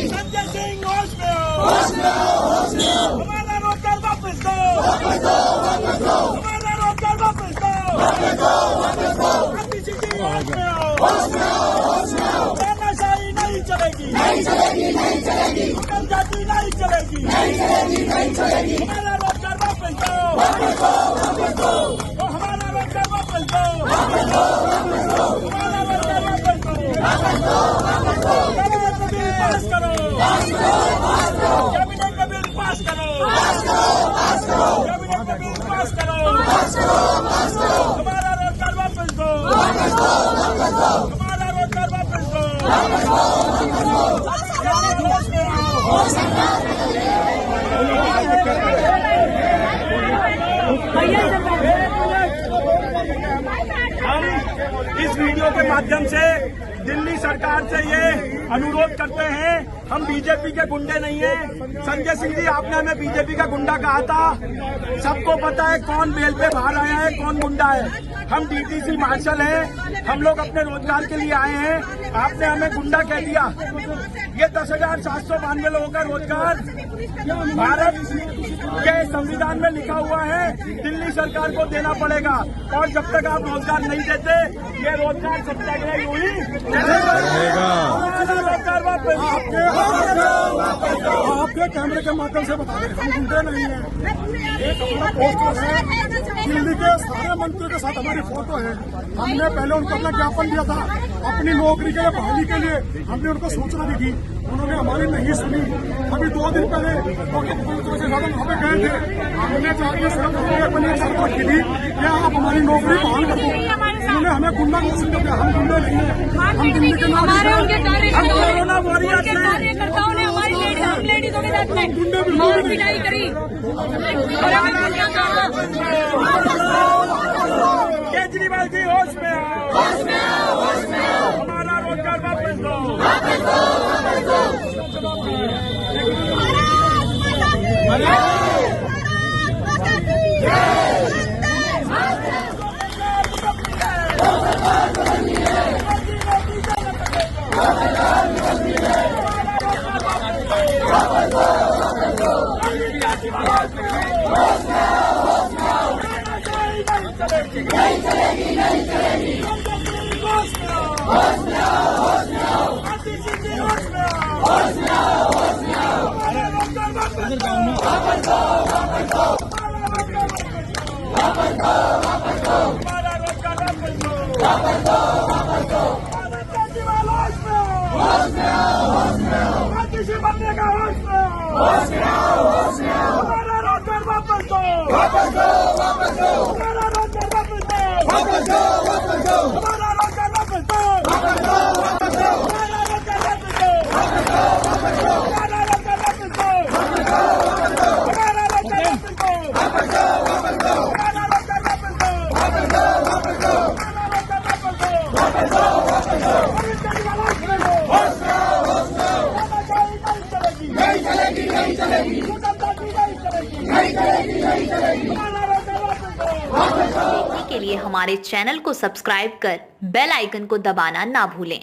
संजय सिंह होश में आओ, हमारा रोजगार वापस दो, हमारा रोजगार वापस दो, आरटीसी होश में आओ, तानाशाही नहीं चलेगी, जाति नहीं चलेगी, हमारा रोजगार वापस दो, हमारा रोजगार वापस दो, हमारा रोजगार वापस दो, पास करो, कैबिनेट का बिल पास करो, कैबिनेट का बिल पास करो, हमारा रोजगार वापस दो, हमारा रोजगार वापस दो, हम इस वीडियो के माध्यम से दिल्ली सरकार से ये अनुरोध करते हैं, हम बीजेपी के गुंडे नहीं हैं। संजय सिंह जी, आपने हमें बीजेपी का गुंडा कहा था, सबको पता है कौन बेल पे बाहर आया है, कौन गुंडा है। हम डीटीसी मार्शल हैं, हम लोग अपने रोजगार के लिए आए हैं, आपने हमें गुंडा कह दिया। ये 10,792 लोगों का रोजगार भारत के संविधान में लिखा हुआ है, दिल्ली सरकार को देना पड़ेगा, और जब तक आप रोजगार नहीं देते ये रोजगार सत्याग्रह हुई रोजगार वापस। आपके कैमरे के माध्यम से बता दें, हम गुंडे नहीं हैं। एक अपना पोस्टर है, दिल्ली के सारे मंत्रियों के साथ हमारी फोटो है। हमने पहले उनको अपना ज्ञापन दिया था अपनी नौकरी के लिए, बहाली के लिए, हमने उनको सूचना दी थी, उन्होंने हमारी नहीं सुनी। अभी 2 दिन पहले वहाँ पे गए थे, हमने जाके सरकार की थी कि आप हमारी नौकरी बहाल कर दो। उन्होंने हमें गुंडा घोषित कर दिया, हम गुंडे नहीं है, हम दिल्ली के कोरोना वॉरियर कार्यकर्ताओं ने हमारी लेडीजों के साथ में और पिटाई करी। केजरीवाल जी होश में आओ, हमारा रोजगार वापस दो, नहीं चलेगी। बनने का होश में आओ, हमारा रोजगार वापस दो, हमारा रोजगार वापस दो, हमारा रोजगार वापस दो, देखने के लिए हमारे चैनल को सब्सक्राइब कर बेल आइकन को दबाना ना भूलें।